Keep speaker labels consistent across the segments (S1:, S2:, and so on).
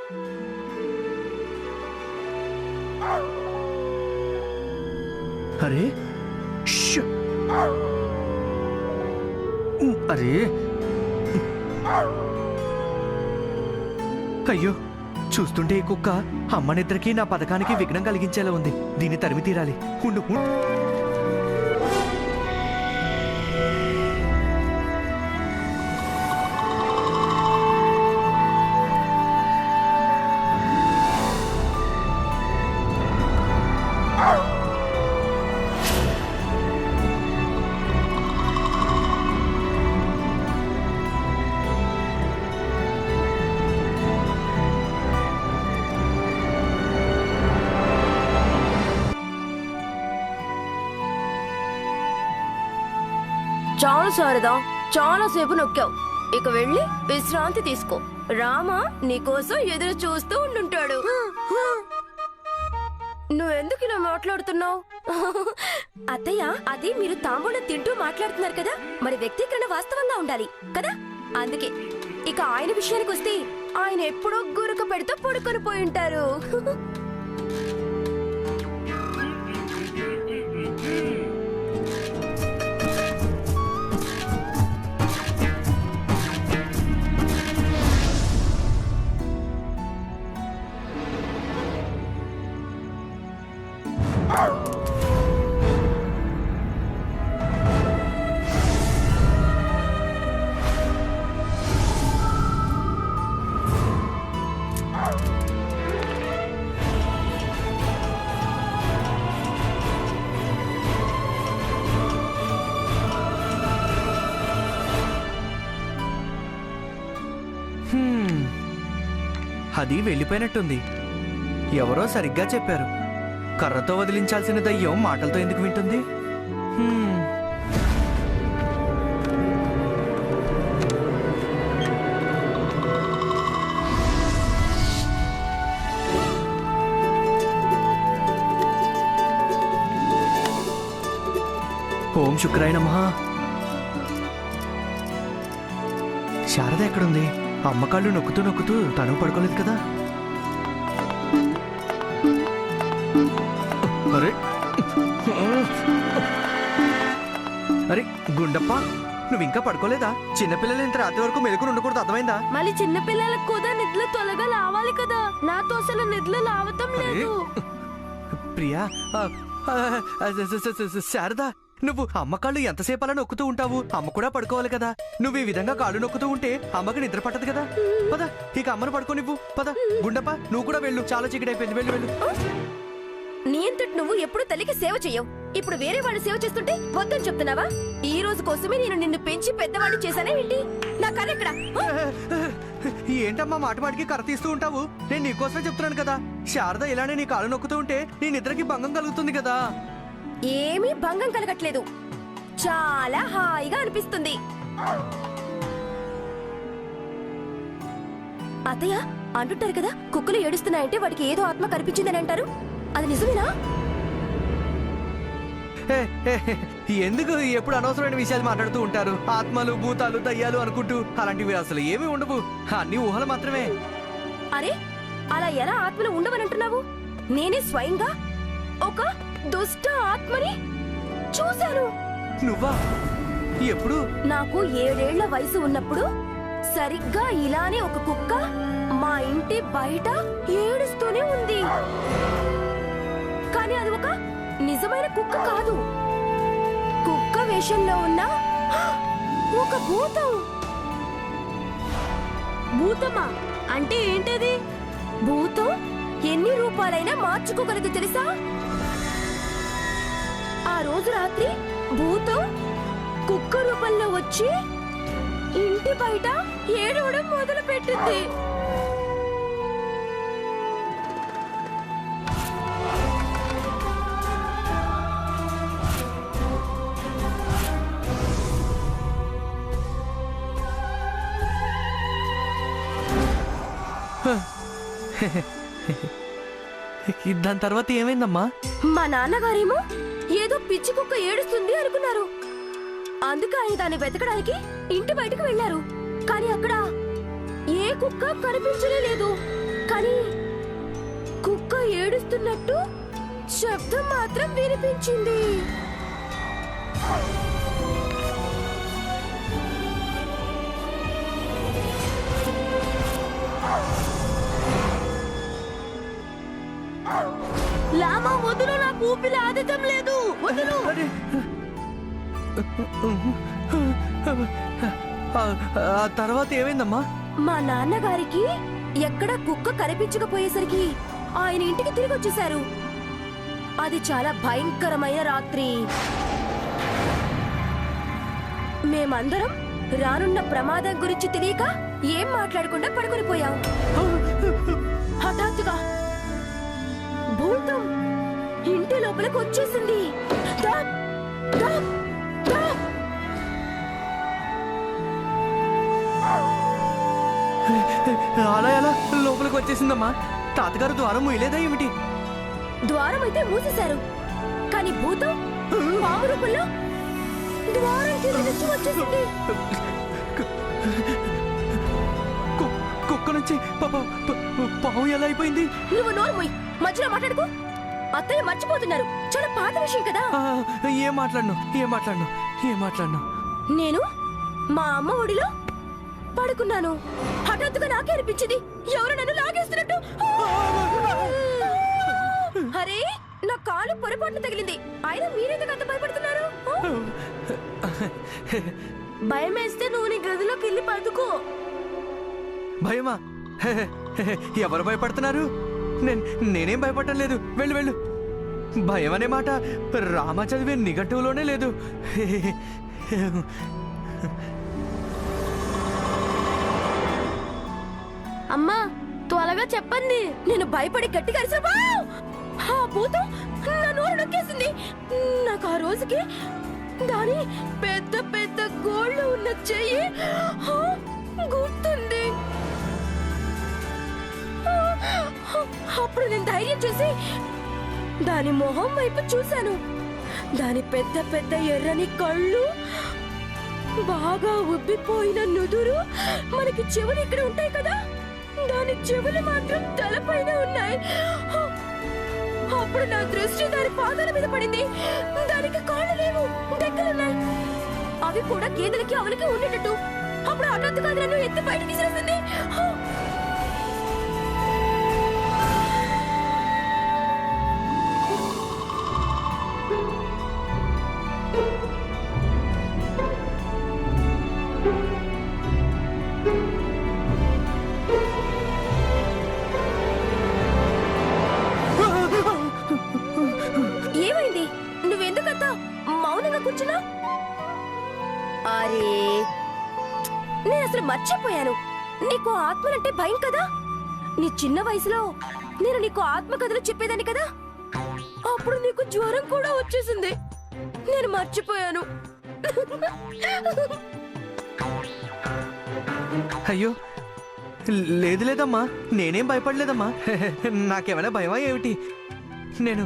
S1: అరే అరే అయ్యో, చూస్తుంటే ఈ కుక్క అమ్మ నిద్రకి నా పథకానికి విఘ్నం కలిగించేలా ఉంది. దీన్ని తరిమి తీరాలి. ఉండు.
S2: చాలు శారదా, చాలా సేపు నొక్కావు. ఇక వెళ్ళి విశ్రాంతి తీసుకో. రామా నీకోసం ఎదురు చూస్తూ ఉండుంటాడు. నువ్వెందుకు ఇలా మాట్లాడుతున్నావు? అత్తయ్య, అది మీరు తాంబూలం తింటూ మాట్లాడుతున్నారు కదా, మరి వ్యక్తీకరణ వాస్తవంగా ఉండాలి కదా. అందుకే ఇక ఆయన విషయానికి వస్తే ఆయన ఎప్పుడో గురక పెడుతూ పడుకొని పోయి ఉంటారు.
S1: అది వెళ్ళిపోయినట్టుంది. ఎవరో సరిగ్గా చెప్పారు, కర్రతో వదిలించాల్సిన దయ్యం మాటలతో ఎందుకు వింటుంది? ఓం శుక్రాయ నమః. శారద ఎక్కడుంది? అమ్మకాళ్ళు నొక్కుతూ నొక్కుతూ తను పడుకోలేదు కదా. అరే అరే గుండప్ప, నువ్వు ఇంకా పడుకోలేదా? చిన్నపిల్లలు ఇంత రాత్రి వరకు మెలుకుని ఉండకూడదు, అర్థమైందా?
S2: మళ్ళీ చిన్న పిల్లలకు కూడా నిద్ర త్వరగా లావాలి కదా. నాతో అసలు నిద్ర లావటం లేదు.
S1: ప్రియా, శారద, నువ్వు అమ్మ కాళ్ళు ఎంతసేపు అలా నొక్కుతూ ఉంటావు? అమ్మ కూడా పడుకోవాలి కదా. నువ్వు ఈ విధంగా కాళ్ళు నొక్కుతూ ఉంటే అమ్మకి నిద్ర పట్టదు కదా. పద, ఇక అమ్మను పడుకోనివ్వు. పద గుండప్ప, నువ్వు కూడా వెళ్ళు, చాలా చీకటి అయిపోయింది. వెళ్ళు వెళ్ళు.
S2: నీ అంతటి నువ్వు ఎప్పుడు తల్లికి సేవ చెయ్యవు. ఇప్పుడు వేరే వాళ్ళు సేవ చేస్తుంటే వద్దని చెప్తున్నావా? ఈ రోజు కోసమే నేను నిన్ను పెంచి పెద్దవాడిని చేశానే ఏంటి? నా కర్ర ఎక్కడ?
S1: ఏంటమ్మా మాట మాటికి కర్ర తీస్తూ ఉంటావు? నేను నీకోసమే చెప్తున్నాను కదా. శారద ఇలానే నీ కాళ్ళు నొక్కుతూ ఉంటే నీ నిద్రకి భంగం కలుగుతుంది కదా.
S2: ఏమీ భంగం కలగట్లేదు, చాలా హాయిగా అనిపిస్తుంది. అత్తయ్య, అంటుంటారు కదా, కుక్కలు ఏడుస్తున్నాయంటే వాడికి ఏదో ఆత్మ కనిపించిందని అంటారు. అది నిజమేనా?
S1: ఎందుకు ఎప్పుడు అనవసరమైన విషయాలు మాట్లాడుతూ ఉంటారు? ఆత్మలు, భూతాలు, దయ్యాలు అనుకుంటూ అలాంటివి అసలు ఏమీ ఉండవు. అన్ని ఊహలు మాత్రమే.
S2: అరే, అలా ఎలా ఆత్మలు ఉండవని అంటున్నావు? నేనే స్వయంగా ఒక దుష్ట ఆత్మని చూశాను.
S1: నువ్వా? ఎప్పుడు?
S2: నాకు 7 ఏళ్ల వయసు ఉన్నప్పుడు సరిగ్గా ఇలానే ఒక కుక్క మా ఇంటి బయట ఏడుస్తూనే ఉంది. కానీ అది ఒక నిజమైన కుక్క కాదు, కుక్క వేషంలో ఉన్న ఒక భూతం. భూతమా అంటే ఏంటది? భూతం ఎన్ని రూపాలైనా మార్చుకోగలదు తెలుసా? ఆ రోజు రాత్రి భూతం కుక్క రూపంలో వచ్చి ఇంటి బయట ఏడవడం మొదలు పెట్టింది.
S1: దాని తర్వాత ఏమైందమ్మా?
S2: మా నాన్నగారేమో ఏదో పిచ్చి కుక్క ఏడుస్తుంది అనుకున్నారు. అందుకే ఆయన దాన్ని వెతకడానికి ఇంటి బయటకు వెళ్లారు. కానీ అక్కడ ఏ కుక్క కనిపించలేదు. కానీ కుక్క ఏడుస్తున్నట్టు శబ్దం మాత్రం వినిపించింది. లామా వదులు, నాకు ఊపిరి ఆడటం లేదు, వదులు.
S1: అరే, ఆ తర్వాత ఏమైందమ్మా?
S2: మా నాన్నగారికి ఎక్కడ కుక్క కనిపించకపోయేసరికి ఆయన ఇంటికి తిరిగి వచ్చేశారు. అది చాలా భయంకరమైన రాత్రి. మేమందరం రానున్న ప్రమాదం గురించి తెలియక ఏం మాట్లాడకుండా పడుకొని పోయాం. హఠాత్తుగా భూతం ఇంటి లోపలికి వచ్చేసింది. డాక్, డాక్, డాక్.
S1: అలా ఎలా లోపలికి వచ్చేసిందమ్మా? తాతగారు ద్వారం మూయలేదా ఏమిటి?
S2: ద్వారం అయితే మూసేశారు, కానీ భూతం పాము రూపంలో ద్వారం కింద నుంచి వచ్చేసింది.
S1: కుక్క నుంచి పాము ఎలా అయిపోయింది?
S2: నువ్వు నోరు మూయ్, మధ్యలో మాట్లాడుకో. అత్తయ్య మర్చిపోతున్నారు, చాలా పాత విషయం కదా.
S1: ఏం మాట్లాడను.
S2: నేను మా అమ్మ ఒడిలో పడుకున్నాను. హఠాత్తుగా నాకే అనిపించింది ఎవరు నన్ను లాగేస్తున్నట్టు. అరే, నా కాలు పొరపాటున తగిలింది. అయినా మీరెందుకు అంత భయపడుతున్నారు? భయం వేస్తే నువ్వు నీ గదిలోకి వెళ్ళి పడుకో.
S1: భయమా? ఎవరు భయపడుతున్నారు? నేనేం భయపడటం లేదు. వెళ్ళు. భయం అనే మాట రామ చదివే నిఘంటువులోనే లేదు.
S2: అమ్మా, త్వరగా చెప్పండి. నేను భయపడి గట్టిగా అరిసా. ఆ భూతం నా నోరు నొక్కేసింది. నాకు ఆ రోజుకి దాని పెద్ద పెద్ద గోళ్ళు ఉన్న చెయ్యి గుర్తుంది. అప్పుడు నేను ధైర్యం చేసి దాని మొహం వైపు చూశాను. దాని పెద్ద పెద్ద ఎర్రని కళ్ళు, బాగా ఉబ్బిపోయిన నుదురు, మనకి చెవులు ఇక్కడ ఉంటాయి కదా, దాని చెవులు మాత్రం తలపైన ఉన్నాయి. అప్పుడు నా దృష్టి దాని పాదాల మీద పడింది. దానికి కాళ్ళు లేవు, డెక్కలున్నాయి. అవి కూడా గేదెలకి ఆవులకి ఉండేటట్టు. అప్పుడు హఠాత్తుగా అది నన్ను ఎత్తి బయట తీసేసింది. ఏమైంది? నువ్వెందుకంత మౌనంగా కూర్చున్నా? అరే, నేను అసలు మర్చిపోయాను. నీకు ఆత్మలంటే భయం కదా. నీ చిన్న వయసులో నేను నీకు ఆత్మ కథలు చెప్పేదాన్ని కదా. అప్పుడు నీకు జ్వరం కూడా వచ్చేసింది. నేను మర్చిపోయాను.
S1: అయ్యో, లేదమ్మా, నేనేం భయపడలేదమ్మా. నాకేమైనా భయమా ఏమిటి? నేను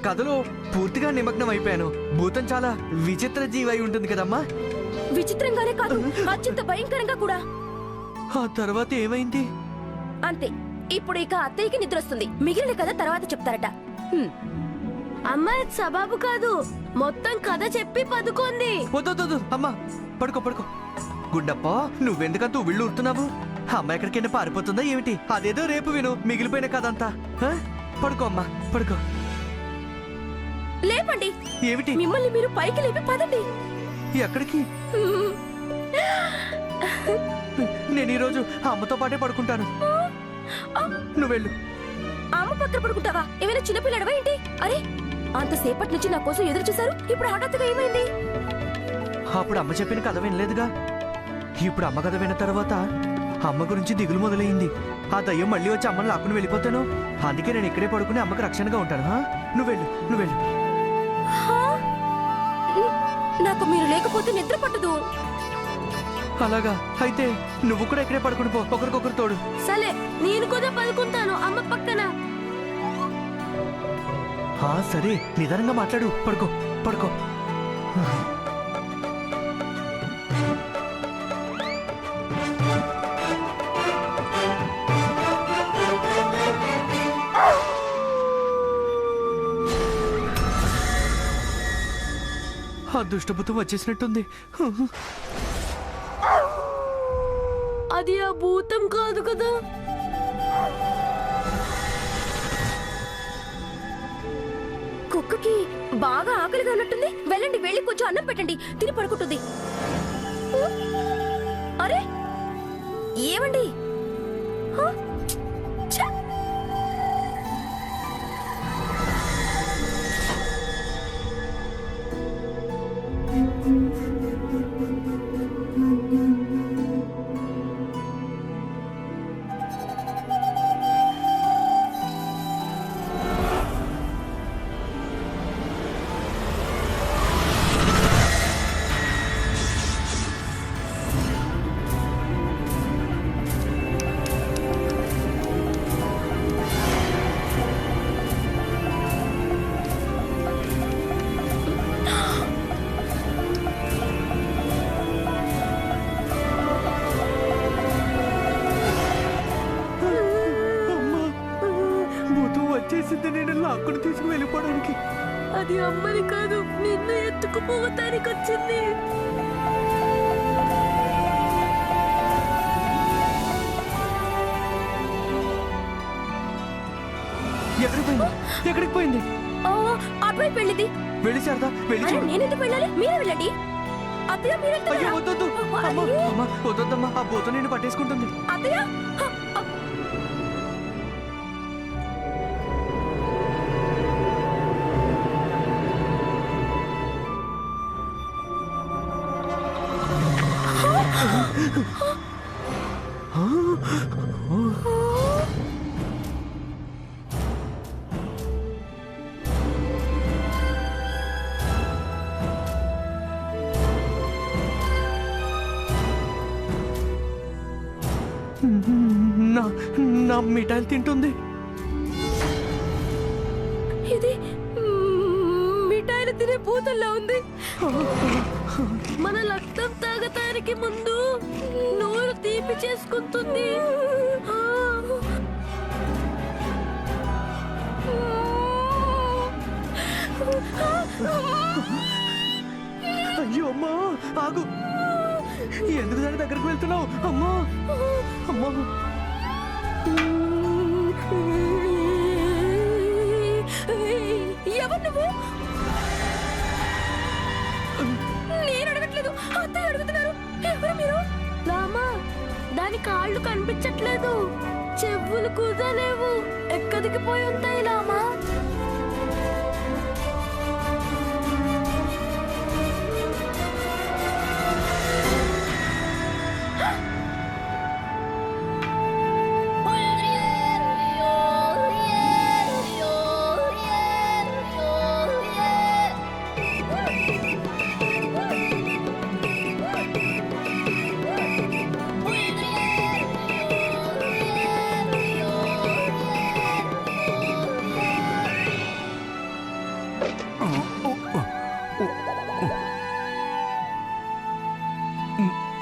S1: కథలో పూర్తిగా నిమగ్నం అయిపోయాను. భూతం చాలా విచిత్ర జీవి అయి ఉంటుంది కదమ్మా.
S2: విచిత్రంగానే కాదు, అత్యంత భయంకరంగా కూడా.
S1: ఆ తర్వాత ఏమైంది?
S2: అంతే. ఇప్పుడు ఇక అత్తయ్యకి నిద్ర వస్తుంది. మిగిలిన కథ తర్వాత చెప్తారట. అమ్మాయి సబాబు కాదు, మొత్తం కథ చెప్పి పదుకోంది.
S1: వద్దు అమ్మా, పడుకో. గుండప్ప, నువ్వెందుకంత ఉవ్విళ్ళు ఊరుతున్నావు? అమ్మ ఎక్కడికైనా పారిపోతుందా ఏమిటి? అదేదో రేపు విను మిగిలిపోయిన కథ అంతా. పడుకో అమ్మా, పడుకో.
S2: లేపండి.
S1: ఏమిటి?
S2: మిమ్మల్ని మీరు పైకి లేపి పదండి.
S1: ఎక్కడికి? నేను ఈరోజు అమ్మతో పాటే పడుకుంటాను. నువ్వెళ్ళు.
S2: అమ్మ పక్కన పడుకుంటావా? ఏమైనా చిన్నపిల్లడవా ఏంటి? అరే, అంతసేపటి నుంచి నా కోసం ఎదురు చూశారు. ఇప్పుడు హఠాత్తుగా ఏమైంది?
S1: అప్పుడు అమ్మ చెప్పిన కథ వినలేదుగా. ఇప్పుడు అమ్మ కథ విన్న తర్వాత అమ్మ గురించి దిగులు మొదలైంది. ఆ దయ్యం మళ్ళీ వచ్చి అమ్మని లాక్కుని వెళ్ళిపోతాను. అందుకే నేను ఇక్కడే పడుకుని అమ్మకి రక్షణగా ఉంటాను. నువ్వెళ్ళు.
S2: నాకు మీరు లేకపోతే నిద్ర పట్టదు.
S1: అలాగా? అయితే నువ్వు కూడా ఇక్కడే పడుకుని పో, ఒకరికొకరు తోడు.
S2: సరే, నేను కూడా పడుకుంటాను అమ్మ పక్కన.
S1: సరే, నిదానంగా మాట్లాడు. పడుకో. ఆ దుష్టభూతం వచ్చేసినట్టుంది.
S2: అది ఆ భూతం కాదు కదా. కుక్కకి బాగా ఆకలిగా ఉన్నట్టుంది. వెళ్ళండి, వెళ్ళి కొంచెం అన్నం పెట్టండి, తిని పడుకుంటుంది. అరే ఏమండి? హ? ఛ!
S1: అమ్మా, భూతం వచ్చేసింది. నేను లాక్కుని తీసుకు వెళ్ళిపోవడానికి.
S2: అది అమ్మని కాదు, నిన్ను ఎత్తుకుపోవటానికి వచ్చింది.
S1: ఎక్కడికి పోయింది? ఎక్కడికి పోయింది?
S2: అటువైపు వెళ్ళింది.
S1: వెళ్ళి శారదా, వెళ్ళి చూడు.
S2: నేనెందుకు వెళ్ళాలి? మీరే వెళ్ళండి. అత్తయ్య మీరు
S1: అయ్యో
S2: వెళ్తున్నారా?
S1: వద్దొద్దు. అమ్మా, అమ్మా, వద్దొద్దమ్మా. ఆ భూతం నేను పట్టేసుకుంటుంది.
S2: అత్తయ్య హ, హ.
S1: నా నా మిఠాయిలు తింటుంది.
S2: ఇది మిఠాయిలు తినే భూతంలా ఉంది. మన రక్తం తాగటానికి ముందు నోరు తీపి చేసుకుంటుంది.
S1: అయ్యో అమ్మా, ఆగు. ఎందుకు దాని దగ్గరకు వెళ్తున్నావు? అమ్మా, అమ్మా.
S2: ఎవరు నువ్వు? నేను అడగట్లేదు, అత్తయ్య అడుగుతున్నారు. ఎవరు మీరు? రామా, దాని కాళ్ళు కనిపించట్లేదు, చెవులు కుదలేవు, ఎక్కడికి పోయి ఉంటాయి రామా?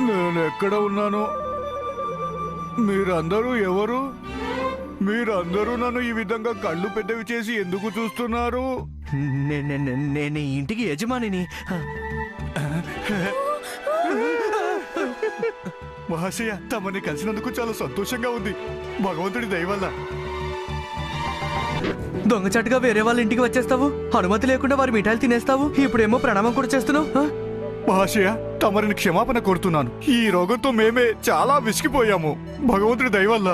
S3: నేను ఎక్కడ ఉన్నాను? మీరందరూ ఎవరు? మీరందరూ నన్ను ఈ విధంగా కళ్ళు పెద్దవి చేసి ఎందుకు చూస్తున్నారు?
S1: నేను ఈ ఇంటికి యజమానిని.
S3: మహాశయ, తమని కలిసినందుకు చాలా సంతోషంగా ఉంది. భగవంతుడి దయ వల్ల.
S1: దొంగచాటుగా వేరే వాళ్ళ ఇంటికి వచ్చేస్తావు, అనుమతి లేకుండా వారి మిఠాయిలు తినేస్తావు, ఇప్పుడేమో ప్రణామం కూడా చేస్తున్నావు.
S3: మహాశయ, తమరిని క్షమాపణ కోరుతున్నాను. ఈ రోగంతో మేమే చాలా విసిగిపోయాము. భగవంతుడి దయ వల్ల.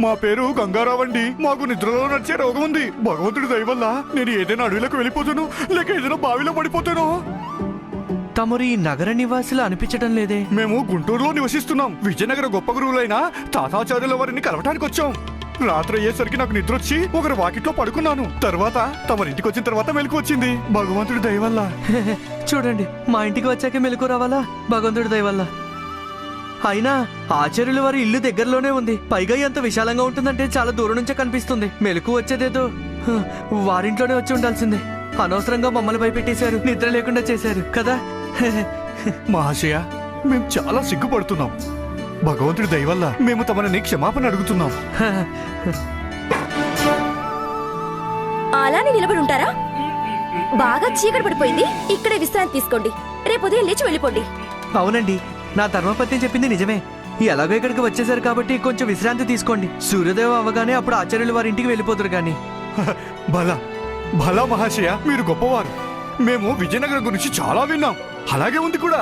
S3: మా పేరు గంగారావండి. మాకు నిద్రలో నడిచే రోగం ఉంది. భగవంతుడి దయ వల్ల నేను ఏదైనా అడవిలోకి వెళ్ళిపోతాను, లేక ఏదైనా బావిలో పడిపోతాను.
S1: తమరు ఈ నగర నివాసులు అనిపించడం లేదే.
S3: మేము గుంటూరులో నివసిస్తున్నాం. విజయనగర గొప్ప గురువులైన తాతాచార్యుల వారిని కలవటానికి వచ్చాం. రాత్రి అయ్యేసరికి నాకు నిద్ర వచ్చి ఒకరి వాకిట్లో పడుకున్నాను. తర్వాత తమరింటికి వచ్చిన తర్వాత మెలకు వచ్చింది. భగవంతుడి దయ వల్ల.
S1: చూడండి, మా ఇంటికి వచ్చాక మెలకు రావాలా? భగవంతుడి దయ వల్ల. అయినా ఆచార్యుల వారి ఇల్లు దగ్గరలోనే ఉంది. పైగా ఎంత విశాలంగా ఉంటుందంటే చాలా దూరం నుంచే కనిపిస్తుంది. మెలకు వచ్చేదేదో వారింట్లోనే వచ్చి ఉండాల్సిందే. అనవసరంగా మమ్మల్ని భయపెట్టేశారు, నిద్ర లేకుండా చేశారు కదా.
S3: మహాశయ, మేము చాలా సిగ్గుపడుతున్నాం. భగవంతుడి దయ వల్ల మేము తమని క్షమాపణ అడుగుతున్నాం.
S2: అలానే నిలబడి ఉంటారా? బాగా చీకటి పడిపోయింది, ఇక్కడే విశ్రాంతి తీసుకోండి. రేపు ఉదయం లేచి వెళ్ళిపోండి.
S1: అవునండి, నా ధర్మపత్ని చెప్పింది నిజమే. ఎలాగో ఇక్కడికి వచ్చేసారు కాబట్టి కొంచెం విశ్రాంతి తీసుకోండి. సూర్యోదయం అవ్వగానే అప్పుడు ఆచార్యులు వారి ఇంటికి వెళ్ళిపోతారు గాని.
S3: భలా భలా మహాశయ, మీరు గొప్పవారు. మేము విజయనగరం గురించి చాలా విన్నాం. అలాగే ఉంది కూడా.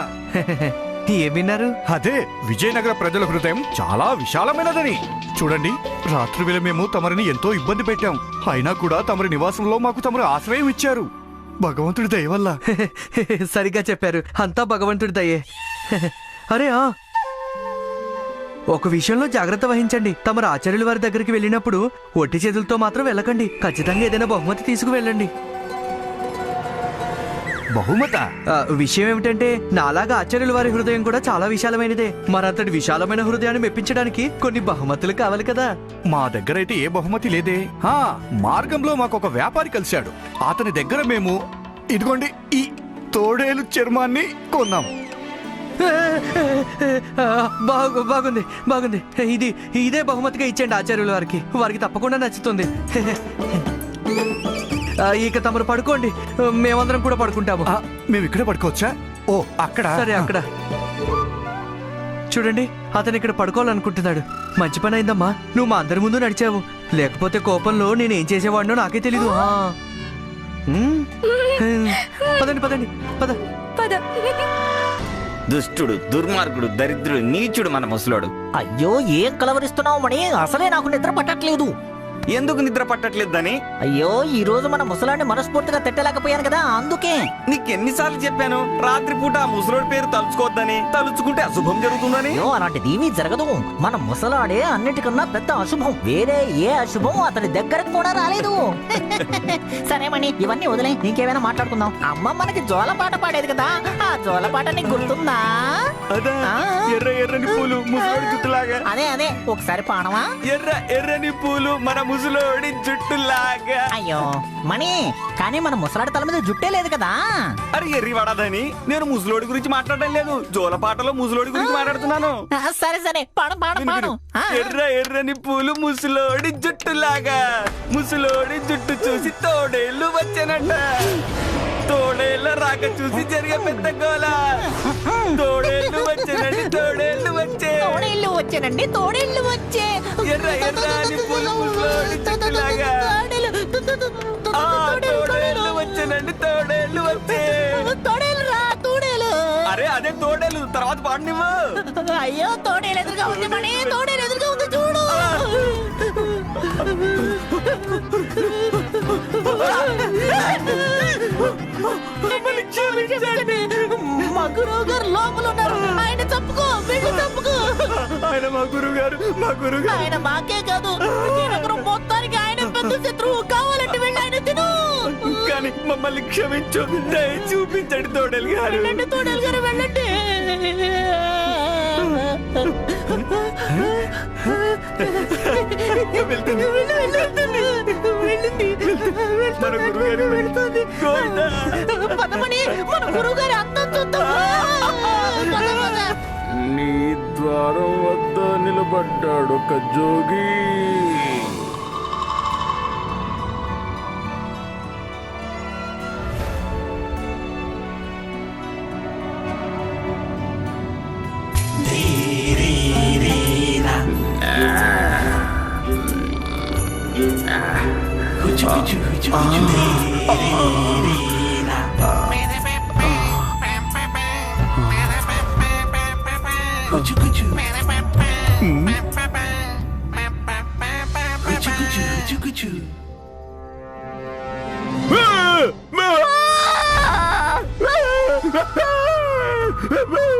S1: ఏం విన్నారు?
S3: అదే విజయనగర ప్రజల హృదయం చాలా విశాలమైనదని. చూడండి, రాత్రి వేళ మేము తమరిని ఎంతో ఇబ్బంది పెట్టాం. అయినా కూడా తమరి నివాసంలో మాకు తమరు ఆశ్రయం ఇచ్చారు. భగవంతుడి దయ వల్ల.
S1: సరిగ్గా చెప్పారు, అంతా భగవంతుడి దయే. అరే ఒక విషయంలో జాగ్రత్త వహించండి. తమరు ఆచార్యుల వారి దగ్గరికి వెళ్ళినప్పుడు ఒట్టి చేతులతో మాత్రం వెళ్ళకండి. ఖచ్చితంగా ఏదైనా బహుమతి తీసుకువెళ్ళండి.
S3: బహుమత?
S1: విషయం ఏమిటంటే, నాలాగా ఆచార్యుల వారి హృదయం కూడా చాలా విశాలమైనదే. మరంతటి విశాలమైన హృదయాన్ని మెప్పించడానికి కొన్ని బహుమతులు కావాలి కదా.
S3: మా దగ్గరైతే ఏ బహుమతి లేదే. మార్గంలో మాకు ఒక వ్యాపారి కలిశాడు. అతని దగ్గర మేము ఇదిగోండి ఈ తోడేలు చర్మాన్ని కొన్నాం.
S1: బాగుంది బాగుంది. ఇదే బహుమతిగా ఇచ్చేయండి ఆచార్యుల వారికి. వారికి తప్పకుండా నచ్చుతుంది. ఇక తమరు పడుకోండి, మేమందరం కూడా పడుకుంటాము.
S3: మేము ఇక్కడే పడుకోవచ్చా? ఓ అక్కడ.
S1: సరే, అక్కడ చూడండి, అతను ఇక్కడ పడుకోవాలనుకుంటున్నాడు. మంచి పని అయిందమ్మా, నువ్వు మా అందరి ముందు నడిచావు. లేకపోతే కోపంలో నేనేం చేసేవాడినో నాకే తెలీదు. పదండి పదండి, పద
S2: పద.
S4: దుష్టుడు, దుర్మార్గుడు, దరిద్రుడు, నీచుడు మన ముసలోడు.
S5: అయ్యో, ఏం కలవరిస్తున్నావు మణి? అసలే నాకు నిద్ర పట్టట్లేదు.
S4: ఎందుకు నిద్ర పట్టట్లేదని?
S5: అయ్యో, ఈ రోజు మన ముసలాన్ని మనస్ఫూర్తిగా తిట్టలేకపోయాను కదా, అందుకే.
S4: నీకెన్నిసార్లు చెప్పాను రాత్రిపూట ఆ ముసలోడి పేరు తలుచుకోవద్దని. తలుచుకుంటే అశుభం జరుగుతుందని.
S5: అయ్యో, అలాంటిది ఏమీ జరగదు. మన ముసలాడే అన్నిటికన్నా పెద్ద అశుభం. వేరే ఏ అశుభం అతని దగ్గరకు కూడా రాలేదు. సరే మణి, ఇవన్నీ వదిలే, ఇంకేమైనా మాట్లాడుకుందాం. అమ్మ మనకి జోలపాట పాడేది కదా, ఆ జోలపాట నీకు గుర్తుందా?
S4: అదా, ఎర్ర ఎర్రని పూలు ముసలోడి జుట్టులాగా.
S5: అదే అదే, ఒకసారి పాడవా?
S4: ఎర్ర ఎర్రని పూలు మన ముసలోడి జుట్టులాగా.
S5: అయ్యో మణి, కానీ మన ముసలాడి తల మీద జుట్టే లేదు కదా.
S4: అరే ఎర్రి వాడదని, నేను ముసలోడి గురించి మాట్లాడడం లేదు, జోలపాటలో ముసలోడి గురించి మాట్లాడుతున్నాను.
S5: సరే సరే, పాడు పాడు పాడు.
S4: ఎర్ర ఎర్రని పూలు ముసలోడి జుట్టులాగా. ముసలోడి జుట్టు చూసి తోడేళ్ళు వచ్చానంట. తోడేళ్ళ రాక చూసి జరిగే పెద్ద గోల. తోడేళ్ళు వచ్చానండి, తోడేళ్ళు వచ్చే.
S5: తోడేళ్ళు వచ్చానండి, తోడేళ్ళు వచ్చే.
S4: ఎర్ర ఎర్రని పూలు ముసలోడి జుట్టులాగా. ఆ, తోడేళ్ళు వచ్చానండి, తోడేళ్ళు వచ్చే.
S5: తోడేలు రా, తోడేలు.
S4: అరే అదే తోడేళ్ళు, తర్వాత పాడు నువ్వు.
S5: అయ్యో, తోడేలు ఎదురుగా ఉంది మణి, తోడేలు ఎదురుగా ఉంది చూడు. మా గురువు గారు లోపల ఉన్నారు, ఆయన తప్పుకో, వెళ్ళి తప్పుకో.
S4: ఆయన మా గురువు గారు, మా గురువు గారు.
S5: ఆయన మాకే కాదు, విజయనగరం మొత్తానికి ఆయన పెద్ద శత్రువు. కావాలంటే వెళ్ళి ఆయన తిను.
S4: కానీ మమ్మల్ని క్షమించు, దయ చూపించండి తోడేలు గారు.
S5: వెళ్ళండి తోడేలు గారు, వెళ్ళండి.
S4: మన గురువు గారు వెళ్తుంది.
S5: పదమని మన గురువు గారి అందం చూద్దాం.
S4: నీ ద్వారం వద్ద నిలబడ్డాడు ఒక జోగి.
S3: అయ్యో అయ్యో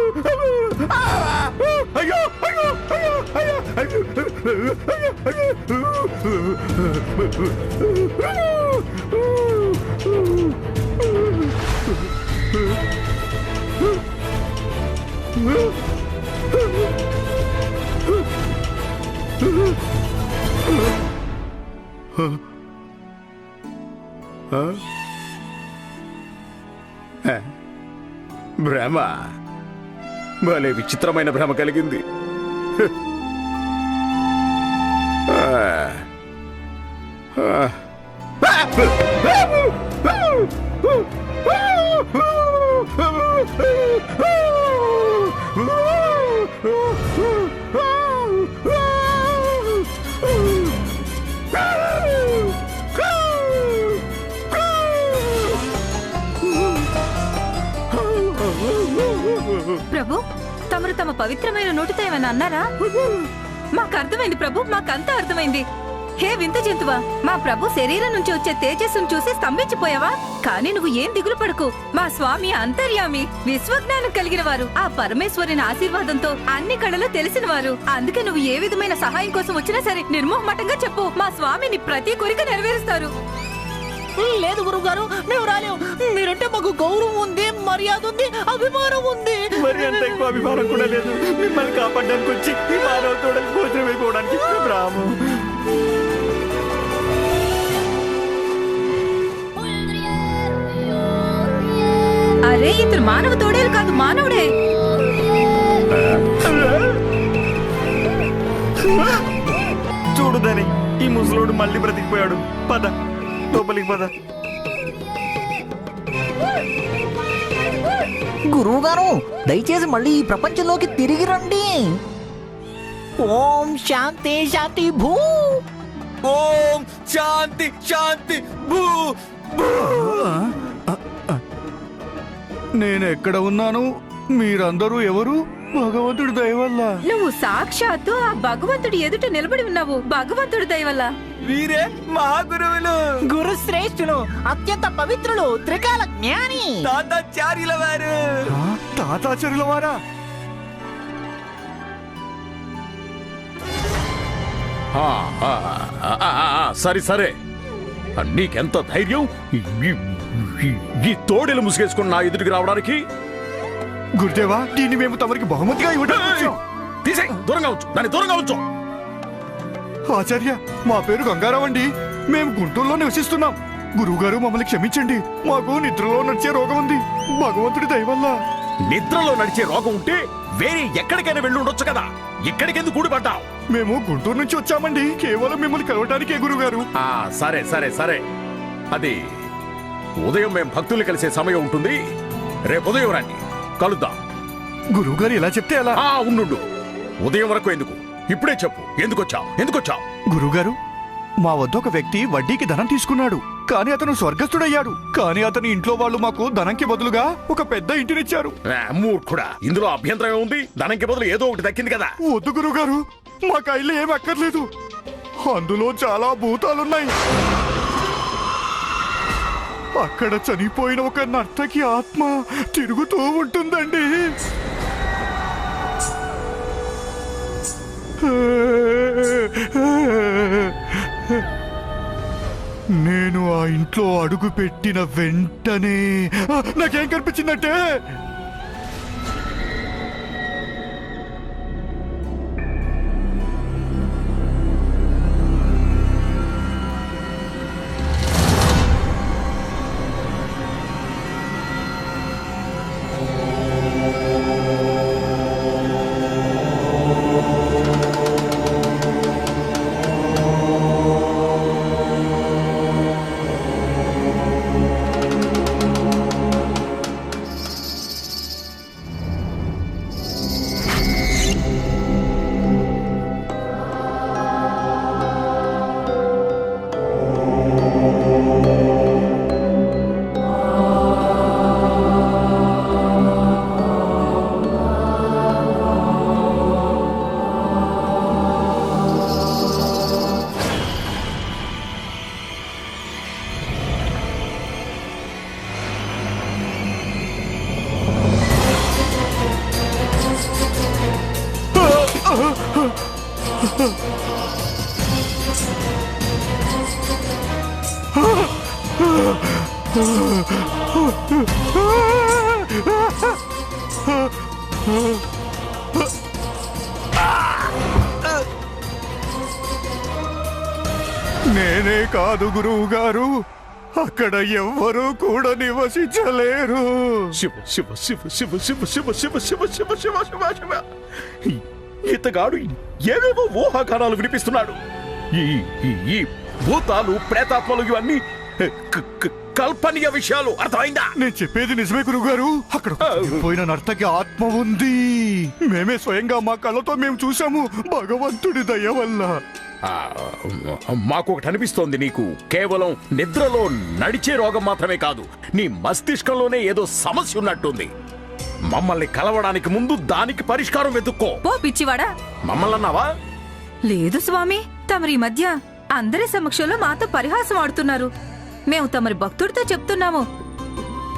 S3: అయ్యో అయ్యో
S4: భ్రమ, భలే విచిత్రమైన భ్రమ కలిగింది.
S6: ప్రభు తమరు తమ పవిత్రమైన నోటితో ఏమైనా అన్నారా? మాకు అర్థమైంది ప్రభు, మాకంతా అర్థమైంది. హే వింత జంతువా, మా ప్రభు శరీరం నుంచి వచ్చే తేజస్సును చూసి స్తంభించిపోయావా? కానీ నువ్వు ఏం దిగులు పడకు. మా స్వామి అంతర్యామి, విశ్వజ్ఞానం కలిగిన వారు, ఆ పరమేశ్వరుని ఆశీర్వాదంతో అన్ని కళలు తెలిసిన వారు. అందుకే నువ్వు ఏ విధమైన సహాయం కోసం వచ్చినా సరే నిర్మోహమాటంగా చెప్పు. మా స్వామిని ప్రతి కోరిక నెరవేరుస్తారు.
S5: లేదు గురువు గారు, మేము రాలేము. మీరంటే మాకు గౌరవం ఉంది, మర్యాద ఉంది, అభిమానం ఉంది.
S4: మరి అంత ఎక్కువ అభిమానం కూడా లేదు. మిమ్మల్ని కాపాడడానికి వచ్చి ఈ మానవ తోడని భోజనం అయిపోవడానికి రాము.
S6: అరే ఇతను మానవ తోడేలు కాదు, మానవుడే.
S4: చూడుదని ఈ ముసలోడు మళ్ళీ బ్రతికిపోయాడు. పద లోపలికి పద.
S5: గురువు గారు, దయచేసి మళ్ళీ ఈ ప్రపంచంలోకి తిరిగి రండి. ఓం శాంతి శాంతి భూ.
S4: ఓం శాంతి శాంతి భూ.
S3: నేను ఎక్కడ ఉన్నాను? మీరందరూ ఎవరు? భగవంతుడి దయ వల్ల.
S6: నువ్వు సాక్షాత్తు ఆ భగవంతుడి ఎదుట నిలబడి ఉన్నావు. భగవంతుడి దయ వల్ల.
S4: వీరే మా గురువులు,
S5: గురు శ్రేష్ఠులు, అత్యంత పవిత్రులు, త్రికాల జ్ఞాని
S4: తాతాచార్యుల వారు.
S3: తాతాచార్యుల వారా?
S7: సరే సరే, నీకెంత ధైర్యం ఈ తోడేలు ముసుగేసుకుని నా ఎదుటికి రావడానికి?
S3: గురుదేవా, దీన్ని మేము తమరికి బహుమతిగా ఇవ్వడం.
S7: తీసేయ్, దూరంగా ఉంచు, దాన్ని దూరంగా ఉంచు.
S3: ఆచార్య, మా పేరు గంగారావు అండి. మేము గుంటూరులో నివసిస్తున్నాం. గురువుగారు మమ్మల్ని క్షమించండి. మాకు నిద్రలో నడిచే రోగం ఉంది. భగవంతుడి దయ వల్ల.
S7: నిద్రలో నడిచే రోగం ఉంటే వేరే ఎక్కడికైనా వెళ్ళి ఉండొచ్చు కదా, ఇక్కడికెందుకు కూడిపడ్డావు?
S3: మేము గుంటూరు నుంచి వచ్చామండి, కేవలం మిమ్మల్ని కలవటానికే గురుగారు.
S7: సరే సరే సరే, అది ఉదయం మేము భక్తులు కలిసే సమయం ఉంటుంది. రేపు ఉదయం రండి, కలుద్దాం.
S3: గురువుగారు ఇలా చెప్తే ఎలా?
S7: ఉండు, ఉదయం వరకు ఎందుకు, ఇప్పుడే చెప్పు, ఎందుకొచ్చావు?
S3: గురువుగారు, మా వద్ద ఒక వ్యక్తి వడ్డీకి ధనం తీసుకున్నాడు. కానీ అతను స్వర్గస్థుడయ్యాడు. కానీ అతని ఇంట్లో వాళ్ళు మాకు ధనంకి బదులుగా ఒక పెద్ద ఇంటినిచ్చారు.
S7: మూర్ఖుడా, ఇందులో అభ్యంతరం ఉంది. ధనంకి బదులు ఏదో ఒకటి దక్కింది కదా.
S3: వద్దు గురువుగారు, మా కైలు ఏం అక్కర్లేదు. అందులో చాలా భూతాలున్నాయి. అక్కడ చనిపోయిన ఒక నర్తకి ఆత్మ తిరుగుతూ ఉంటుందండి. నేను ఆ ఇంట్లో అడుగు పెట్టిన వెంటనే నాకేం కనిపించిందంటే, నేనే కాదు గురువు గారు, అక్కడ ఎవ్వరూ కూడా నివసించలేరు.
S7: శివ శివ శివ శివ శివ శివ శివ శివ శివ శివ శివ శివ. ఇతగాడు ఏవేవో ఊహాగానాలు వినిపిస్తున్నాడు. ఈ భూతాలు, ప్రేతాత్మలు ఇవన్నీ కల్పనీయ విషయాలు అర్థమైందా?
S3: నేను చెప్పేది నిజమే గురుగారు. అక్కడ ఒక చనిపోయిన నర్తకి ఆత్మ ఉంది. మేమే స్వయంగా మా కళ్ళతో మేము చూసాము, భగవంతుడి దయ వల్ల.
S7: ఆ, మాకు ఒకటి అనిపిస్తోంది, నీకు కేవలం నిద్రలో నడిచే రోగం మాత్రమే కాదు, నీ మస్తిష్కంలోనే ఏదో సమస్య ఉన్నట్టుంది. మమ్మల్ని కలవడానికి ముందు దానికి పరిష్కారం వెతుక్కో.
S6: పో పిచ్చివాడా.
S7: మమ్మల్ని అన్నావా?
S6: లేదు స్వామి, తమరి మధ్య అందరి సమక్షంలో మాతో పరిహాసం ఆడుతున్నారు. మేము తమరి భక్తుడితో చెప్తున్నాము.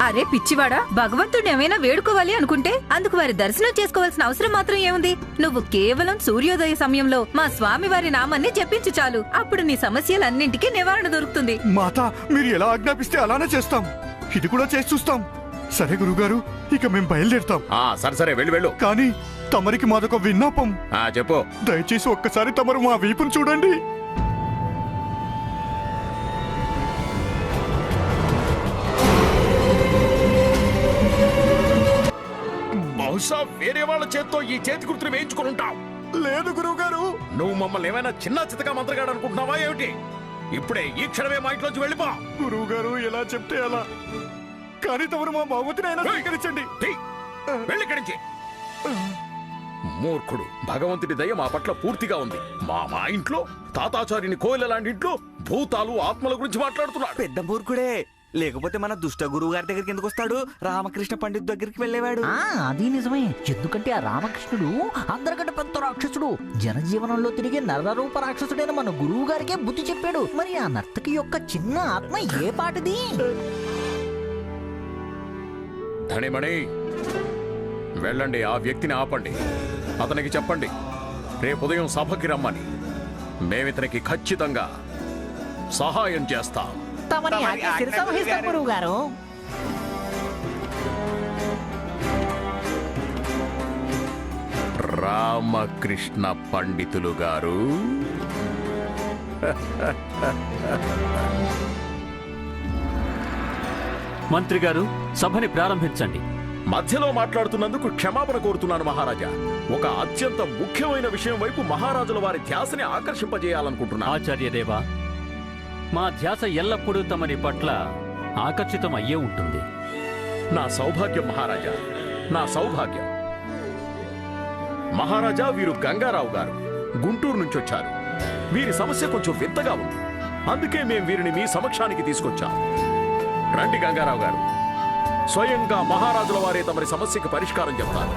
S6: అరే పిచ్చివాడా, భగవంతుడిని ఏమైనా వేడుకోవాలి అనుకుంటే అందుకు వారి దర్శనం చేసుకోవాల్సిన అవసరం మాత్రం ఏముంది? నువ్వు కేవలం సూర్యోదయ సమయంలో మా స్వామి వారి నామాన్ని జపించు చాలు. అప్పుడు నీ సమస్యలన్నింటికీ నివారణ దొరుకుతుంది.
S3: మాత, మీరు ఎలా ఆజ్ఞాపిస్తే అలానే చేస్తాం. ఇది కూడా చేసి చూస్తాం. సరే గురుగారు, ఇక మేము బయలుదేరుతాం.
S7: సరే సరే, వెళ్ళు వెళ్ళు.
S3: కానీ తమరికి మాదొక విన్నపం.
S7: చెప్పు.
S3: దయచేసి ఒక్కసారి తమరు మా వీపును చూడండి.
S7: బహుశా వేరే వాళ్ళ చేత్తో ఈ చేతి గుర్తులు వేయించుకుని ఉంటావు.
S3: లేదు గురువుగారు.
S7: నువ్వు మమ్మల్ని ఏమైనా చిన్న చితక మంత్రగాడు అనుకుంటున్నావా ఏమిటి? ఇప్పుడే ఈ క్షణమే మా ఇంట్లోంచి వెళ్ళిపో.
S3: గురువుగారు ఎలా చెప్తే అలా. కానీ తమరు మా బహుమతిని అయినా స్వీకరించండి.
S7: వెళ్ళిక్కడి నుంచి. మూర్ఖుడు, భగవంతుడి దయ మా పట్ల పూర్తిగా ఉంది. మా ఇంట్లో తాతాచార్యుని కోయిల లాంటి ఇంట్లో భూతాలు ఆత్మల గురించి మాట్లాడుతున్నాడు.
S4: పెద్ద మూర్ఖుడే. లేకపోతే మన దుష్ట గురువు గారి దగ్గరికి ఎందుకు వస్తాడు? రామకృష్ణ పండిత్ దగ్గరికి వెళ్ళేవాడు.
S5: అది నిజమే. ఎందుకంటే ఆ రామకృష్ణుడు అందరికంటే పెద్ద రాక్షసుడు. జనజీవనంలో తిరిగే నరరూప రాక్షసుడైన మన గురువు గారికే బుద్ధి చెప్పాడు. మరి ఆ నర్తకి యొక్క చిన్న ఆత్మ ఏ పాటిది?
S7: ధనిమణి, వెళ్ళండి, ఆ వ్యక్తిని ఆపండి. అతనికి చెప్పండి, రేపు ఉదయం సభకి రమ్మని. మేమితనికి ఖచ్చితంగా సహాయం చేస్తాం.
S5: తమరి ఆజ్ఞ శిరస వహిస్తాం గురువు గారు.
S7: రామకృష్ణ పండితులు గారు,
S8: మంత్రి గారు, సభని ప్రారంభించండి.
S7: మధ్యలో మాట్లాడుతున్నందుకు క్షమాపణ కోరుతున్నాను మహారాజా. ఒక అత్యంత ముఖ్యమైన విషయం వైపు మహారాజుల వారి ధ్యాసని ఆకర్షింపజేయాలనుకుంటున్నా.
S8: ఆచార్యదేవా, మా ధ్యాస ఎల్లప్పుడూ తమరి పట్ల ఆకర్షితం అయ్యే ఉంటుంది.
S7: నా సౌభాగ్యం మహారాజా, నా సౌభాగ్యం. మహారాజా, వీరు గంగారావు గారు గుంటూరు నుంచి వచ్చారు. వీరి సమస్య కొంచెం వింతగా ఉంది. అందుకే మేం వీరిని మీ సమక్షానికి తీసుకొచ్చాం. రండి గంగారావు గారు, స్వయంగా మహారాజుల వారే తమరి సమస్యకి పరిష్కారం చెప్తారు.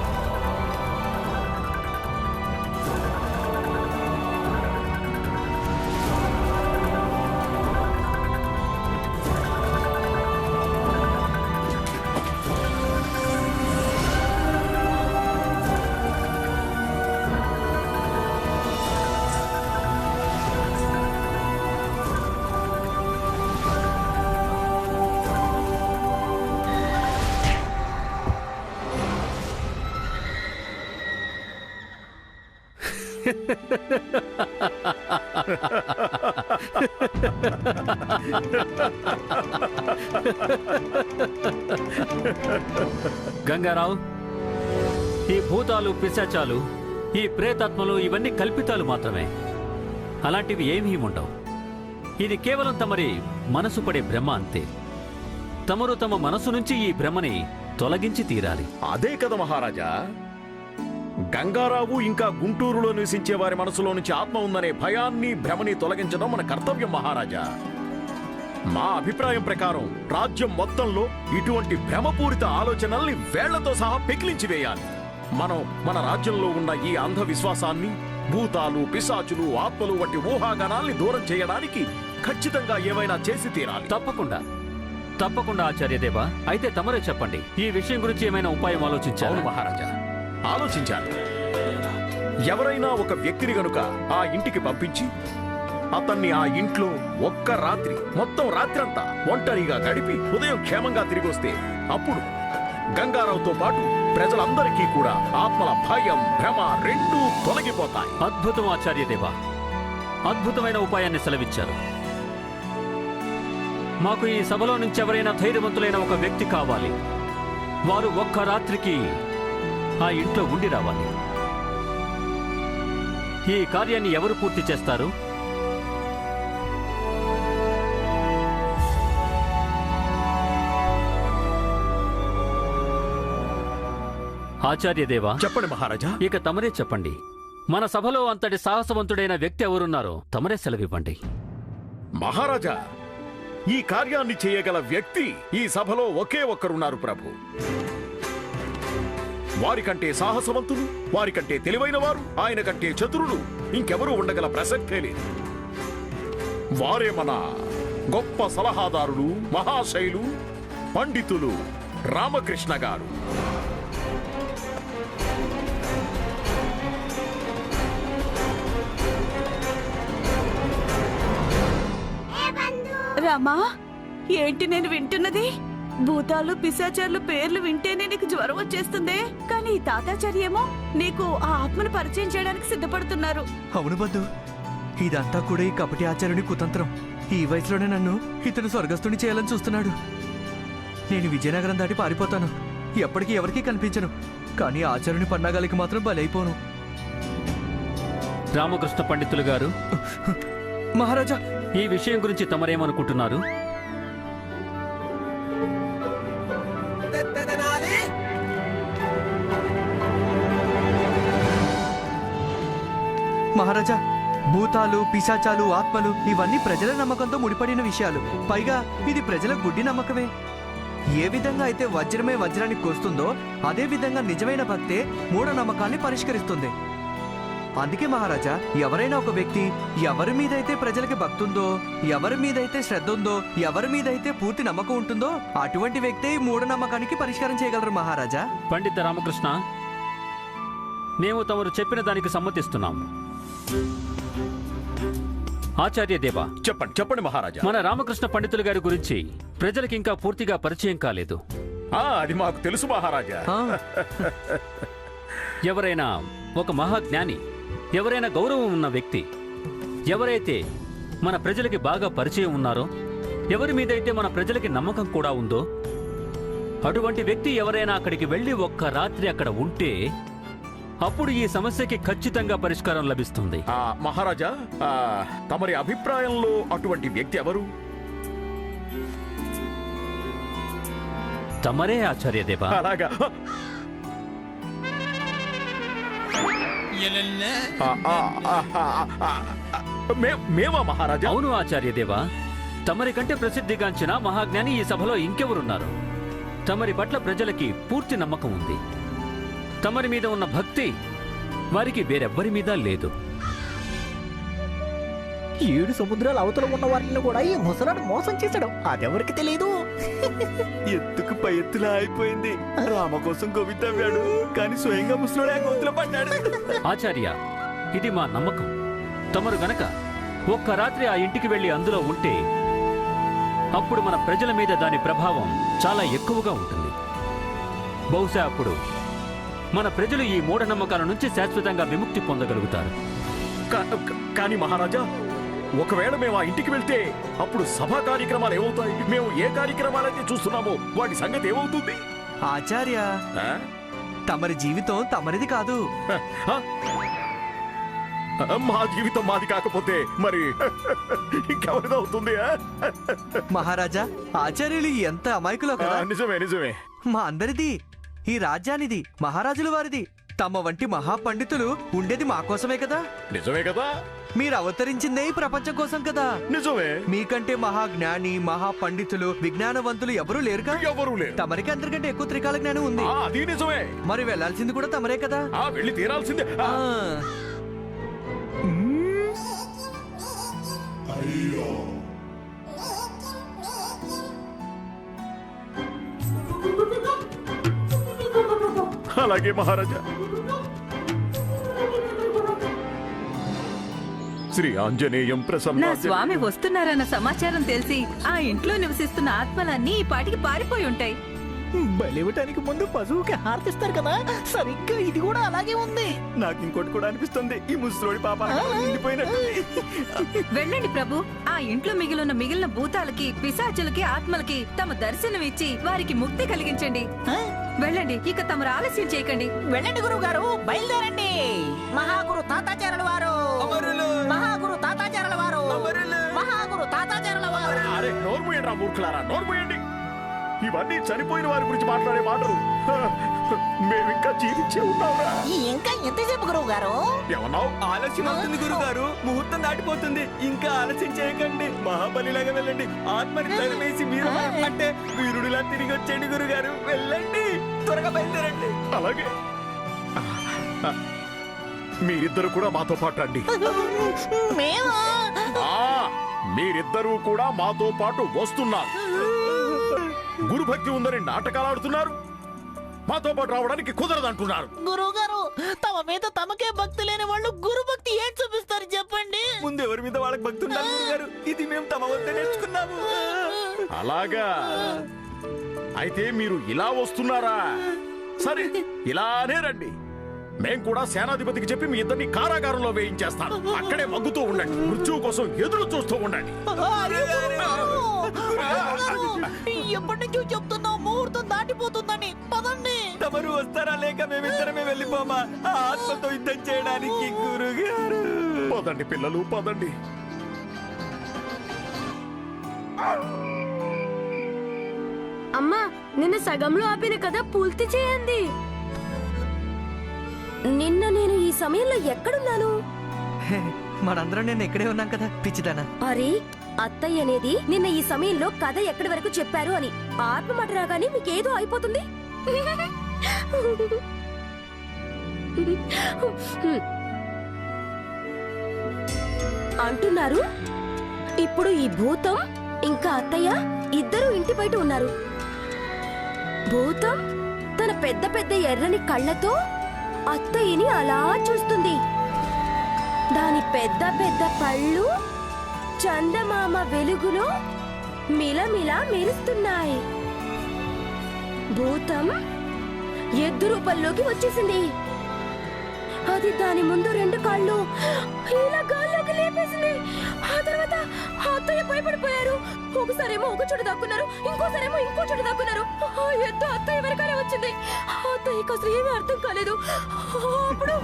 S8: గంగారావు, ఈ భూతాలు, పిశాచాలు, ఈ ప్రేతాత్మలు ఇవన్నీ కల్పితాలు మాత్రమే. అలాంటివి ఏమీ ఉండవు. ఇది కేవలం తమరి మనసు పడే భ్రమ అంతే. తమరు తమ మనసు నుంచి ఈ భ్రమని తొలగించి తీరాలి.
S7: అదే కదా మహారాజా, గంగారావు ఇంకా గుంటూరులో నివసించే వారి మనసులో నుంచి ఆత్మ ఉందనే భయాన్ని, భ్రమని తొలగించడం మన కర్తవ్యం మహారాజా. మా అభిప్రాయం ప్రకారం రాజ్యం మొత్తంలో ఇటువంటి భ్రమపూరిత ఆలోచనల్ని వేళ్లతో సహా పెకిలించి వేయాలి. మనం మన రాజ్యంలో ఉన్న ఈ అంధ విశ్వాసాన్ని, భూతాలు, పిశాచులు, ఆత్మలు వంటి ఊహాగానాల్ని దూరం చేయడానికి ఖచ్చితంగా ఏమైనా చేసి తీరాలి.
S8: తప్పకుండా, తప్పకుండా ఆచార్యదేవా. అయితే తమరే చెప్పండి, ఈ విషయం గురించి ఏమైనా ఉపాయం ఆలోచించారు?
S7: అవును మహారాజా, ఆలోచించాను. ఎవరైనా ఒక వ్యక్తిని గనుక ఆ ఇంటికి పంపించి అతన్ని ఆ ఇంట్లో ఒక్క రాత్రి, మొత్తం రాత్రంతా ఒంటరిగా గడిపి ఉదయం క్షేమంగా తిరిగి వస్తే అప్పుడు గంగారావుతో పాటు ప్రజలందరికీ కూడా ఆత్మల భయం, భ్రమ రెండూ తొలగిపోతాయి.
S8: అద్భుతం ఆచార్యదేవా, అద్భుతమైన ఉపాయాన్ని సెలవిచ్చారు. మాకు ఈ సభలో నుంచి ఎవరైనా ధైర్యవంతులైన ఒక వ్యక్తి కావాలి. వారు ఒక్క రాత్రికి ఆ ఇంట్లో ఉండి రావాలి. ఈ కార్యాన్ని ఎవరు పూర్తి చేస్తారు? ఆచార్యదేవా,
S7: చెప్పండి మహారాజా.
S8: ఇక తమరే చెప్పండి. మన సభలో అంతటి సాహసవంతుడైన వ్యక్తి ఎవరున్నారో తమరే సెలవివ్వండి.
S7: మహారాజా, ఈ కార్యాన్ని చేయగల వ్యక్తి ఈ సభలో ఒకే ఒక్కరున్నారు ప్రభు. వారికంటే సాహసవంతులు, వారికంటే తెలివైన వారు, ఆయన కంటే చతురులు ఇంకెవరూ ఉండగల ప్రసక్తే లేదు. వారే మన గొప్ప సలహాదారులు, మహాశైలు, పండితులు రామకృష్ణ గారు.
S9: రామా, ఏంటి నేను వింటున్నది? భూతాలు పిశాచార్లు పేర్లు వింటేనే నీకు జ్వరం వచ్చేస్తుంది, కానీ ఈ తాతాచార్యేమో నీకు ఆ ఆత్మను పరిచయం చేయడానికి సిద్ధపడుతున్నారు.
S1: అవును బంధు, ఇదంతా కూడా ఈ కపటి ఆచార్యుని కుతంత్రం. ఈ వయసులోనే నన్ను ఇతను స్వర్గస్థుని చేయాలని చూస్తున్నాడు. నేను విజయనగరం దాటి పారిపోతాను, ఎప్పటికీ ఎవరికీ కనిపించను, కానీ ఆచార్యుని పన్నాగాలకి మాత్రం బలైపోను.
S8: రామకృష్ణ పండితులు గారు,
S1: మహారాజా,
S8: ఈ విషయం గురించి తమరేమనుకుంటున్నారు?
S1: మహారాజా, భూతాలు పిశాచాలు ఆత్మలు ఇవన్నీ ప్రజల నమ్మకంతో ముడిపడిన విషయాలు. పైగా ఇది ప్రజల గుడ్డి నమ్మకమే. ఏ విధంగా అయితే వజ్రమే వజ్రానికి కోస్తుందో అదే విధంగా నిజమైన భక్తే మూఢనమ్మకాన్ని పరిష్కరిస్తుంది. అందుకే మహారాజా, ఎవరైనా ఒక వ్యక్తి ఎవరి మీదైతే ప్రజలకి భక్తుందో, ఎవరి మీదైతే శ్రద్ధ ఉందో, ఎవరి మీదైతే పూర్తి నమ్మకం ఉంటుందో అటువంటి వ్యక్తే ఈ మూఢనమ్మకానికి పరిష్కారం చేయగలరు మహారాజా.
S8: పండిత రామకృష్ణ, మేము తమరు చెప్పిన దానికి సమ్మతిస్తున్నాం. ఆచార్యదేవా,
S7: చెప్పండి చెప్పండి మహారాజా.
S8: మన రామకృష్ణ పండితులు గారి గురించి ప్రజలకు ఇంకా పూర్తిగా పరిచయం కాలేదు.
S7: అది మాకు తెలుసు మహారాజా.
S1: ఆ,
S8: ఎవరైనా ఒక మహాజ్ఞాని, ఎవరైనా గౌరవం ఉన్న వ్యక్తి, ఎవరైతే మన ప్రజలకి బాగా పరిచయం ఉన్నారో, ఎవరి మీదైతే మన ప్రజలకి నమ్మకం కూడా ఉందో, అటువంటి వ్యక్తి ఎవరైనా అక్కడికి వెళ్ళి ఒక్క రాత్రి అక్కడ ఉంటే అప్పుడు ఈ సమస్యకి ఖచ్చితంగా పరిష్కారం లభిస్తుంది.
S7: మహారాజా, తమరి అభిప్రాయంలో అటువంటి వ్యక్తి ఎవరు?
S8: తమరే ఆచార్యదేవా.
S7: అలాగా. మేమా మహారాజా?
S8: అవును ఆచార్యదేవా, తమరి కంటే ప్రసిద్ధిగాంచిన మహాజ్ఞాని ఈ సభలో ఇంకెవరున్నారు? తమరి పట్ల ప్రజలకి పూర్తి నమ్మకం ఉంది. తమరి మీద ఉన్న భక్తి వారికి వేరెవ్వరి మీద లేదు.
S5: 7 సముద్రాల అవతల ఉన్న వారిని కూడా ఈ ముసలాడు మోసం చేశాడు, అదెవరికి తెలియదు.
S4: ఎత్తుకు పై ఎత్తులా అయిపోయింది. రామ కోసం గోవిందవ్వాడు, కానీ స్వయంగా ముసలోడే గోతులో పడ్డాడు.
S8: ఆచార్య, ఇది మా నమ్మకం. తమరు గనక ఒక్క రాత్రి ఆ ఇంటికి వెళ్లి అందులో ఉంటే అప్పుడు మన ప్రజల మీద దాని ప్రభావం చాలా ఎక్కువగా ఉంటుంది. బహుశా అప్పుడు మన ప్రజలు ఈ మూఢనమ్మకాల నుంచి శాశ్వతంగా విముక్తి పొందగలుగుతారు.
S7: కానీ మహారాజా, ఒకవేళ మేము ఆ ఇంటికి వెళ్తే అప్పుడు సభా కార్యక్రమాలు ఏమవుతాయి? మేము ఏ కార్యక్రమాలైతే చూస్తున్నామో వాటి సంగతి ఏమవుతుంది?
S1: ఆచార్య, తమరి జీవితం తమరిది కాదు.
S7: మా జీవితం మాది కాకపోతే మరి ఇంకెవరిదవుతుంది?
S1: మహారాజా, ఆచార్యులు ఎంత అమాయకులో కదా.
S7: నిజమే నిజమే.
S1: మా అందరిది ఈ రాజ్యానిది, మహారాజుల వారిది. తమ వంటి మహాపండితులు ఉండేది మా కోసమే కదా.
S7: నిజమే కదా.
S1: మీరు అవతరించిందే ఈ ప్రపంచం కోసం కదా.
S7: నిజమే.
S1: మీకంటే మహాజ్ఞాని, మహాపండితులు, విజ్ఞానవంతులు ఎవరూ లేరుగా.
S7: ఎవరు లేరు.
S1: తమరికి అందరికంటే ఎక్కువ త్రికాల జ్ఞానం ఉంది.
S7: అది నిజమే.
S1: మరి వెళ్లాల్సింది కూడా తమరే కదా.
S7: వెళ్ళి తీరాల్సిందే.
S1: ఆ.
S7: అలాగే మహారాజా. శ్రీ ఆంజనేయం
S6: నా
S7: ప్రసన్న.
S6: స్వామి వస్తున్నారన్న సమాచారం తెలిసి ఆ ఇంట్లో నివసిస్తున్న ఆత్మలన్నీ ఈ పాటికి పారిపోయి ఉంటాయి.
S5: బలివటానికి ముందు పశువుకి హారతిస్తారు కదా, సరిగ్గా ఇది కూడా అలాగే ఉంది.
S4: నాకు ఇంకోటి కూడా అనిపిస్తుంది, ఈ ముసలోడి పాప నిండిపోయినట్టు.
S6: వెళ్ళండి ప్రభు, ఆ ఇంట్లో మిగిలిన భూతాలకి, పిశాచులకి, ఆత్మలకి తమ దర్శనం ఇచ్చి వారికి ముక్తి కలిగించండి. వెళ్ళండి, ఇక తమరు ఆలస్యం చేయకండి.
S5: వెళ్ళండి గురువు గారు, బయలుదేరండి. మహాగురు తాతాచార్యుల వారు, మహాగురు తాతాచార్యుల వారు, మహాగురు తాతాచార్యుల వారు.
S7: అరే నోర్మూయండి రా మూర్ఖులారా, నోర్మూయండి. ఇవన్నీ చనిపోయిన వారి గురించి మాట్లాడే మాటలు. మేమింకా జీవించే ఉన్నావురా.
S5: ఇంకా ఎంతసేపు గురువు గారు?
S7: ఏమన్నావు?
S4: ఆలస్యం అవుతుంది గురుగారు, ముహూర్తం దాటిపోతుంది. ఇంకా ఆలస్యం చేయకండి, మహాబలిలాగా వెళ్ళండి. ఆత్మని తరిమేసి మీరు అంటే వీరుడిలా తిరిగి వచ్చేయండి గురుగారు. వెళ్ళండి, త్వరగా బయలుదేరండి.
S7: అలాగే మీరిద్దరు కూడా మాతో పాటు రండి.
S5: మేమా?
S7: మీరిద్దరూ కూడా మాతో పాటు వస్తున్నారు. గురుభక్తి ఉందని నాటకాలు ఆడుతున్నారు, మాతో పాటు రావడానికి కుదరదంటున్నారు.
S5: గురువు గారు, తమ మీద తమకే భక్తి లేని వాళ్ళు గురు భక్తి ఏం చూపిస్తారు చెప్పండి?
S4: ముందు ఎవరి మీద వాళ్ళకి భక్తి ఉండాలి గురుగారు. ఇది మేము తమ వద్ద నేర్చుకున్నాము.
S7: అలాగా అయితే మీరు ఇలా వస్తున్నారా? సరే, ఇలానే రండి. మేం కూడా సేనాధిపతికి చెప్పి మీ ఇద్దరిని కారాగారంలో వేయించేస్తాను. అక్కడే మగ్గుతూ ఉండండి, మృత్యువు కోసం ఎదురు చూస్తూ ఉండండి.
S5: ఎప్పటి నుంచో చెప్తున్నావు ముహూర్తం దాటిపోతుందని. పదండి.
S4: తమరు వస్తారా లేక మేమిద్దరమే వెళ్ళిపోమా ఆ ఆత్మతో యుద్ధం చేయడానికి గురుగారు?
S7: పదండి పిల్లలు, పదండి.
S2: అమ్మా, నిన్న సగంలో ఆపిన కథ పూర్తి చేయండి. నిన్న నేను ఈ సమయంలో ఎక్కడున్నాను?
S1: మనందరం నేను ఇక్కడే ఉన్నాం కదా పిచ్చిదానా.
S2: అరే, అత్తయ్య అనేది నిన్న ఈ సమయంలో కథ ఎక్కడి వరకు చెప్పారు అని. ఆత్మ మాట రాగానే మీకేదో అయిపోతుంది. అంటున్నారు ఇప్పుడు ఈ భూతం ఇంకా అత్తయ్య ఇద్దరు ఇంటి బయట ఉన్నారు. భూతం తన పెద్ద పెద్ద ఎర్రని కళ్ళతో అత్తయ్యని అలా చూస్తుంది. దాని పెద్ద పెద్ద పళ్ళు చందమామ వెలుగులో మిలమిలా మెరుస్తున్నాయి. భూతం ఎద్దు రూపంలోకి వచ్చేసింది. అది దాని ముందు రెండు కాళ్ళు ఇలా గాల్లోకి లేపేసింది. ఆ తర్వాత అత్తయ్య భయపడిపోయారు. ఒకసారేమో ఒక చోటు దాక్కున్నారు, ఇంకోసారేమో ఇంకో చోటు దాక్కున్నారు. ఆ ఎద్దు అత్తయ్య వెనకాలే వచ్చింది. అత్తయ్యకి అసలు ఏమీ అర్థం కాలేదు. అప్పుడు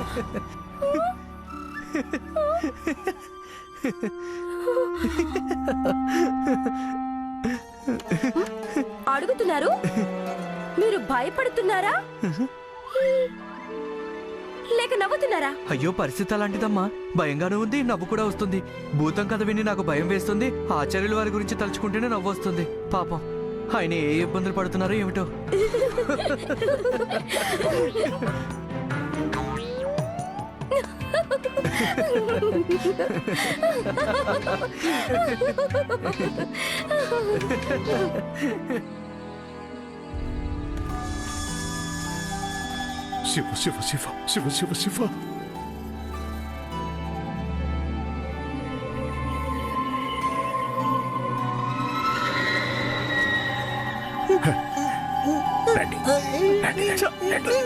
S2: అడుగుతున్నారు, మీరు భయపడుతున్నారా లేక నవ్వుతున్నారా?
S1: అయ్యో, పరిస్థితి అలాంటిదమ్మా. భయంగానూ ఉంది, నవ్వు కూడా వస్తుంది. భూతం కథ విని నాకు భయం వేస్తుంది. ఆచార్యుల వారి గురించి తలుచుకుంటేనే నవ్వు వస్తుంది. పాపం, ఆయన ఏ ఇబ్బందులు పడుతున్నారో ఏమిటో.
S7: శివ శివ శివ శివ శివ శివ. రండి, రండి, రండి, రండి.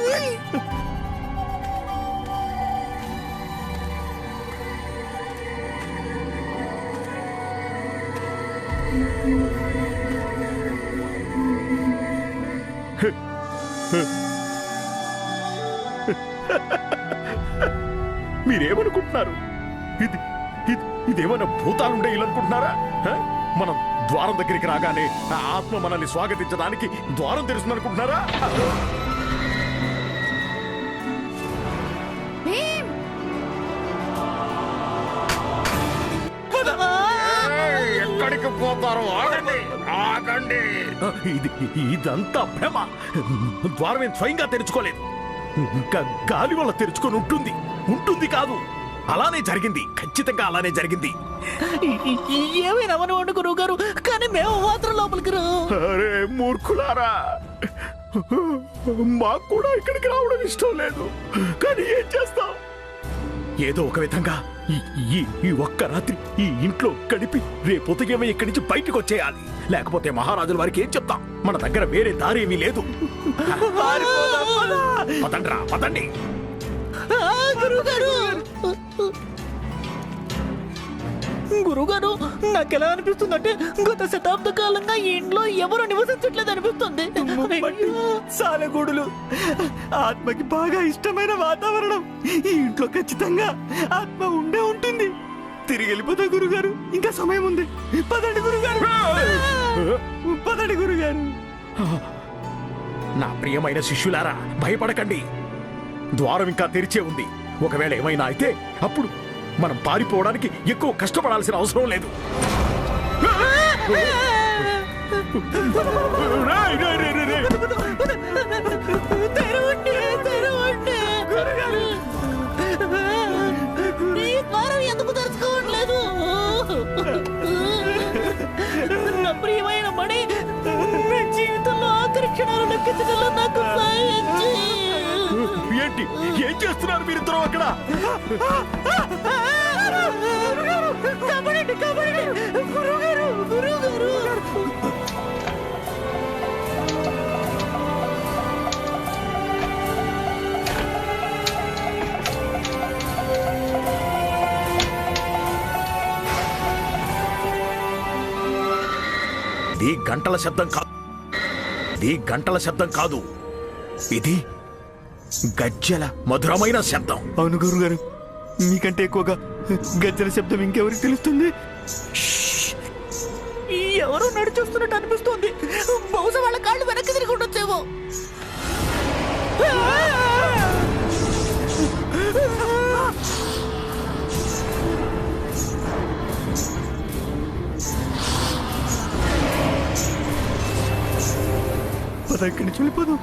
S7: మీరేమనుకుంటున్నారు? ఇది ఇదేమైనా భూతాలుండే ఇల్లు అనుకుంటున్నారా? మనం ద్వారం దగ్గరికి రాగానే ఆ ఆత్మ మనల్ని స్వాగతించడానికి ద్వారం తెరుస్తుంది అనుకుంటున్నారా? ఎక్కడికి పోతారు? ఆగండి, ఆగండి. ఇదంతా భ్రమ. ద్వారం స్వయంగా తెరుచుకోలేదు. గాలి వల్ల తెరుచుకొని ఉంటుంది కాదు. అలానే జరిగింది, ఖచ్చితంగా అలానే జరిగింది.
S5: ఏమైనా అవనివ్వండి గురువు గారు, కానీ మేము మాత్రం లోపలికి రా.
S7: అరే మూర్ఖులారా, మాకు కూడా ఇక్కడికి రావడం ఇష్టం లేదు, కానీ ఏం చేస్తాం? ఏదో ఒక విధంగా ఈ ఒక్క రాత్రి ఈ ఇంట్లో గడిపి రేపు ఉదయమే ఇక్కడి నుంచి బయటకు వచ్చేయాలి. లేకపోతే మహారాజుల వారికి ఏం చెప్తాం? మన దగ్గర వేరే దారి ఏమీ లేదు. పదండ్రా, పదండి.
S5: గురుగారు, నాకెలా అనిపిస్తుందంటే గత శతాబ్ద కాలంగా ఈ ఇంట్లో ఎవరు నివసించట్లేదు అనిపిస్తుంది.
S4: సాలెగూడులు ఆత్మకి బాగా ఇష్టమైన వాతావరణం. ఈ ఇంట్లో ఖచ్చితంగా ఆత్మ ఉండే ఉంటుంది. తిరిగి వెళ్ళిపోతా గురుగారు, ఇంకా సమయం ఉంది. పదండి గురుగారు, పదండి గురుగారు.
S7: నా ప్రియమైన శిష్యులారా భయపడకండి, ద్వారం ఇంకా తెరిచే ఉంది. ఒకవేళ ఏమైనా అయితే అప్పుడు మనం పారిపోవడానికి ఎక్కువ కష్టపడాల్సిన అవసరం లేదు. రేయ్, రేయ్, రేయ్, రేయ్, రేయ్.
S5: ఈ ద్వారం ఎందుకు తెరుచుకోవట్లేదు? నా ప్రియమైన మణి, నా జీవితంలో ఆఖరి క్షణాలు లెక్కించడంలో నాకు సాయం చెయ్యి.
S7: ఏంటి ఏం చేస్తున్నారు మీరిద్దరూ అక్కడ?
S5: కాపాడండి, కాపాడండి. గురువుగారు, గురువుగారు.
S7: ఇది గంటల శబ్దం కాదు, ఇది గంటల శబ్దం కాదు, ఇది గజ్జల మధురమైన శబ్దం.
S3: అవును గురుగారు, మీకంటే ఎక్కువగా గజ్జల శబ్దం ఇంకెవరికి తెలుస్తుంది?
S5: ఎవరో నడిచొస్తున్నట్టు అనిపిస్తోంది. బహుశా వాళ్ళ కాళ్ళు వెనక్కి తిరిగి ఉండొచ్చేమో.
S3: పద, ఇక్కడి నుంచి వెళ్ళిపోదాం.